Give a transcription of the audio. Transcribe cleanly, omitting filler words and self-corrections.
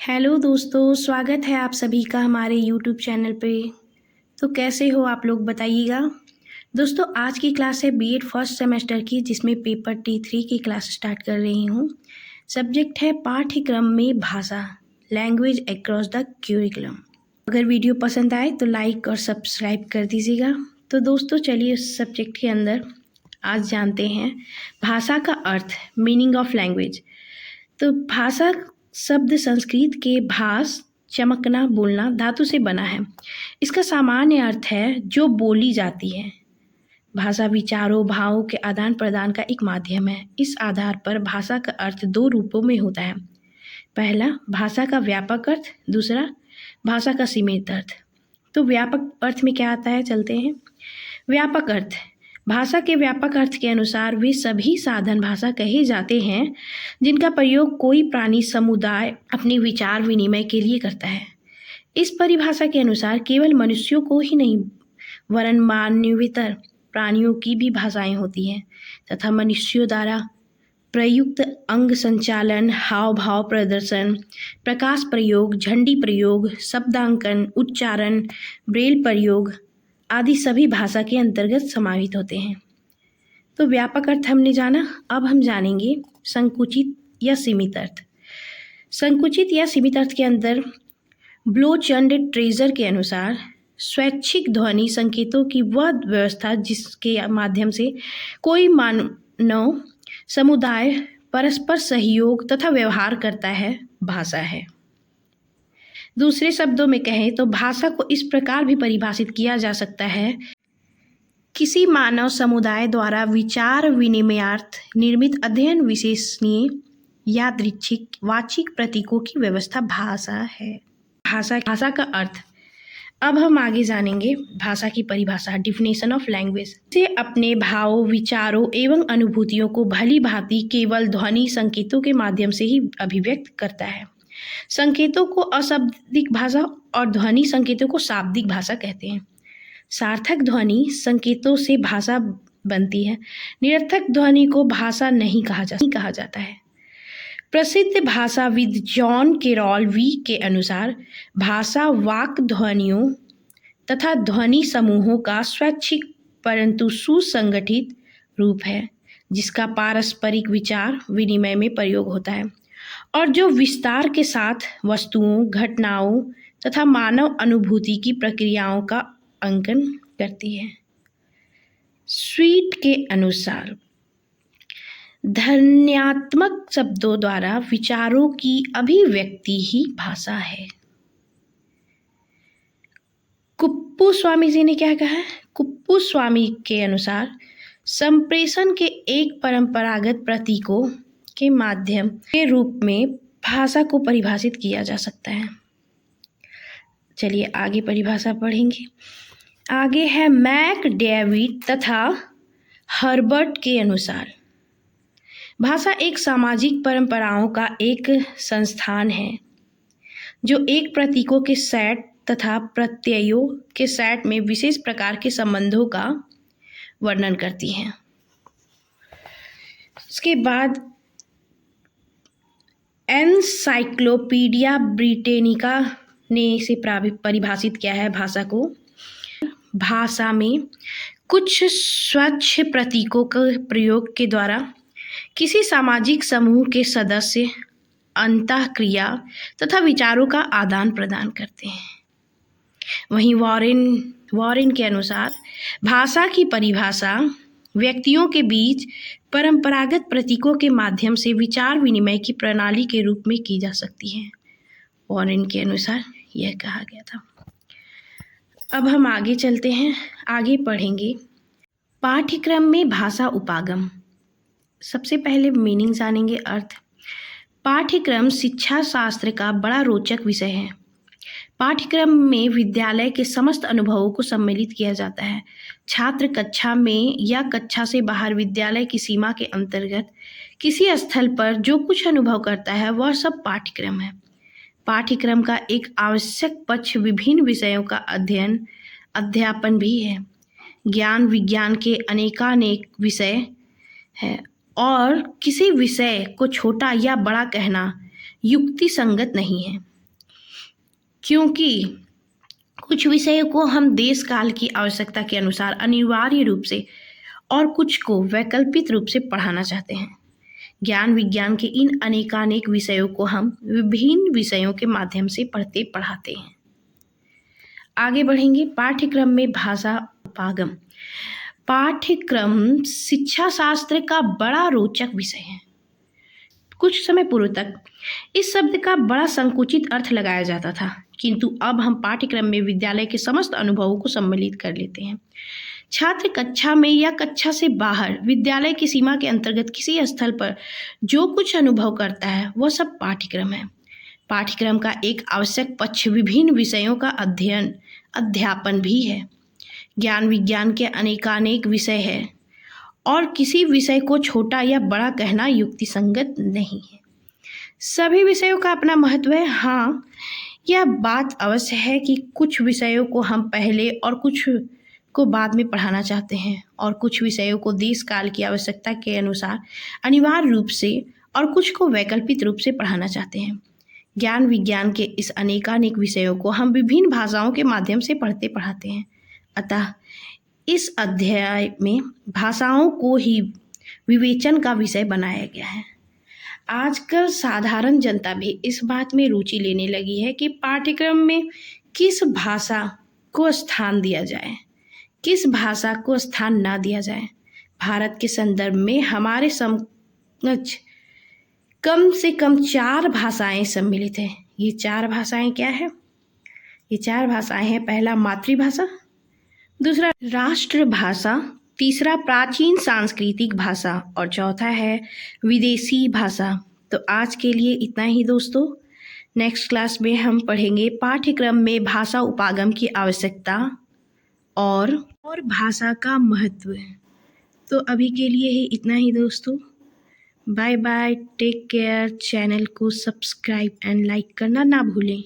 Hello दोस्तों, स्वागत है आप सभी का हमारे यूट्यूब चैनल पे। तो कैसे हो आप लोग बताइएगा। दोस्तों आज की क्लास है बीएड फर्स्ट सेमेस्टर की, जिसमें पेपर T3 की क्लास स्टार्ट कर रही हूँ। सब्जेक्ट है पाठ्यक्रम में भाषा, लैंग्वेज अक्रॉस द क्यूरिकुलम। अगर वीडियो पसंद आए तो लाइक और सब्सक्राइब कर दीजिएगा। तो दोस्तों चलिए उस सब्जेक्ट के अंदर आज जानते हैं भाषा का अर्थ, मीनिंग ऑफ लैंग्वेज। तो भाषा शब्द संस्कृत के भास, चमकना, बोलना धातु से बना है। इसका सामान्य अर्थ है जो बोली जाती है। भाषा विचारों, भावों के आदान प्रदान का एक माध्यम है। इस आधार पर भाषा का अर्थ दो रूपों में होता है। पहला भाषा का व्यापक अर्थ, दूसरा भाषा का सीमित अर्थ। तो व्यापक अर्थ में क्या आता है, चलते हैं। व्यापक अर्थ, भाषा के व्यापक अर्थ के अनुसार वे सभी साधन भाषा कहे जाते हैं जिनका प्रयोग कोई प्राणी समुदाय अपने विचार विनिमय के लिए करता है। इस परिभाषा के अनुसार केवल मनुष्यों को ही नहीं वरन मानवेतर प्राणियों की भी भाषाएं होती हैं तथा मनुष्यों द्वारा प्रयुक्त अंग संचालन, हाव भाव प्रदर्शन, प्रकाश प्रयोग, झंडी प्रयोग, शब्दांकन, उच्चारण, ब्रेल प्रयोग आदि सभी भाषा के अंतर्गत समाहित होते हैं। तो व्यापक अर्थ हमने जाना, अब हम जानेंगे संकुचित या सीमित अर्थ। संकुचित या सीमित अर्थ के अंदर ब्लोच एंड ट्रेजर के अनुसार स्वैच्छिक ध्वनि संकेतों की वह व्यवस्था जिसके माध्यम से कोई मानव समुदाय परस्पर सहयोग तथा व्यवहार करता है, भाषा है। दूसरे शब्दों में कहें तो भाषा को इस प्रकार भी परिभाषित किया जा सकता है, किसी मानव समुदाय द्वारा विचार विनिमयार्थ निर्मित अध्ययन विशेषणीय यादृच्छिक वाचिक प्रतीकों की व्यवस्था भाषा है। भाषा का अर्थ। अब हम आगे जानेंगे भाषा की परिभाषा, डिफिनेशन ऑफ लैंग्वेज। से अपने भावों, विचारों एवं अनुभूतियों को भली भांति केवल ध्वनि संकेतों के माध्यम से ही अभिव्यक्त करता है। संकेतों को अशाब्दिक भाषा और ध्वनि संकेतों को शाब्दिक भाषा कहते हैं। सार्थक ध्वनि संकेतों से भाषा बनती है, निरर्थक ध्वनि को भाषा नहीं कहा जाता है। प्रसिद्ध भाषाविद जॉन कैरॉल वी के अनुसार भाषा वाक ध्वनियों तथा ध्वनि समूहों का स्वैच्छिक परंतु सुसंगठित रूप है, जिसका पारस्परिक विचार विनिमय में प्रयोग होता है और जो विस्तार के साथ वस्तुओं, घटनाओं तथा मानव अनुभूति की प्रक्रियाओं का अंकन करती है। स्वीट के अनुसार ध्वन्यात्मक शब्दों द्वारा विचारों की अभिव्यक्ति ही भाषा है। कुप्पू स्वामी जी ने क्या कहा है? कुप्पू स्वामी के अनुसार संप्रेषण के एक परंपरागत प्रतीकों के माध्यम के रूप में भाषा को परिभाषित किया जा सकता है। चलिए आगे परिभाषा पढ़ेंगे। आगे है मैक डेविड तथा हर्बर्ट के अनुसार भाषा एक सामाजिक परंपराओं का एक संस्थान है जो एक प्रतीकों के सेट तथा प्रत्ययों के सेट में विशेष प्रकार के संबंधों का वर्णन करती है। उसके बाद एनसाइक्लोपीडिया ब्रिटेनिका ने इसे परिभाषित किया है भाषा को। भाषा में कुछ स्वच्छ प्रतीकों के प्रयोग के द्वारा किसी सामाजिक समूह के सदस्य अंतःक्रिया तथा विचारों का आदान प्रदान करते हैं। वहीं वॉरेन के अनुसार भाषा की परिभाषा व्यक्तियों के बीच परंपरागत प्रतीकों के माध्यम से विचार विनिमय की प्रणाली के रूप में की जा सकती है। वॉरेन के अनुसार यह कहा गया था। अब हम आगे चलते हैं, आगे पढ़ेंगे पाठ्यक्रम में भाषा उपागम। सबसे पहले मीनिंग जानेंगे, अर्थ। पाठ्यक्रम शिक्षा शास्त्र का बड़ा रोचक विषय है। पाठ्यक्रम में विद्यालय के समस्त अनुभवों को सम्मिलित किया जाता है। छात्र कक्षा में या कक्षा से बाहर विद्यालय की सीमा के अंतर्गत किसी स्थल पर जो कुछ अनुभव करता है वह सब पाठ्यक्रम है। पाठ्यक्रम का एक आवश्यक पक्ष विभिन्न विषयों का अध्यापन भी है। ज्ञान विज्ञान के अनेकानेक विषय है और किसी विषय को छोटा या बड़ा कहना युक्ति संगत नहीं है, क्योंकि कुछ विषयों को हम देश काल की आवश्यकता के अनुसार अनिवार्य रूप से और कुछ को वैकल्पिक रूप से पढ़ाना चाहते हैं। ज्ञान विज्ञान के इन अनेकानेक विषयों को हम विभिन्न विषयों के माध्यम से पढ़ते पढ़ाते हैं। आगे बढ़ेंगे। पाठ्यक्रम में भाषा उपागम। पाठ्यक्रम शिक्षा शास्त्र का बड़ा रोचक विषय है। कुछ समय पूर्व तक इस शब्द का बड़ा संकुचित अर्थ लगाया जाता था, किंतु अब हम पाठ्यक्रम में विद्यालय के समस्त अनुभवों को सम्मिलित कर लेते हैं। छात्र कक्षा में या कक्षा से बाहर विद्यालय की सीमा के अंतर्गत किसी स्थल पर जो कुछ अनुभव करता है वह सब पाठ्यक्रम है। पाठ्यक्रम का एक आवश्यक पक्ष विभिन्न विषयों का अध्ययन अध्यापन भी है। ज्ञान विज्ञान के अनेकानेक विषय है और किसी विषय को छोटा या बड़ा कहना युक्तिसंगत नहीं है। सभी विषयों का अपना महत्व है। हाँ, यह बात अवश्य है कि कुछ विषयों को हम पहले और कुछ को बाद में पढ़ाना चाहते हैं और कुछ विषयों को देश काल की आवश्यकता के अनुसार अनिवार्य रूप से और कुछ को वैकल्पिक रूप से पढ़ाना चाहते हैं। ज्ञान विज्ञान के इस अनेकानेक विषयों को हम विभिन्न भाषाओं के माध्यम से पढ़ते पढ़ाते हैं। अतः इस अध्याय में भाषाओं को ही विवेचन का विषय बनाया गया है। आजकल साधारण जनता भी इस बात में रुचि लेने लगी है कि पाठ्यक्रम में किस भाषा को स्थान दिया जाए, किस भाषा को स्थान ना दिया जाए। भारत के संदर्भ में हमारे समक्ष कम से कम 4 भाषाएं सम्मिलित हैं। ये 4 भाषाएं क्या है? ये 4 भाषाएं हैं। पहला मातृभाषा, दूसरा राष्ट्रभाषा, तीसरा प्राचीन सांस्कृतिक भाषा और चौथा है विदेशी भाषा। तो आज के लिए इतना ही दोस्तों। नेक्स्ट क्लास में हम पढ़ेंगे पाठ्यक्रम में भाषा उपागम की आवश्यकता और भाषा का महत्व। तो अभी के लिए ही इतना ही दोस्तों। Bye bye, take care. Channel को सब्सक्राइब एंड लाइक करना ना भूलें।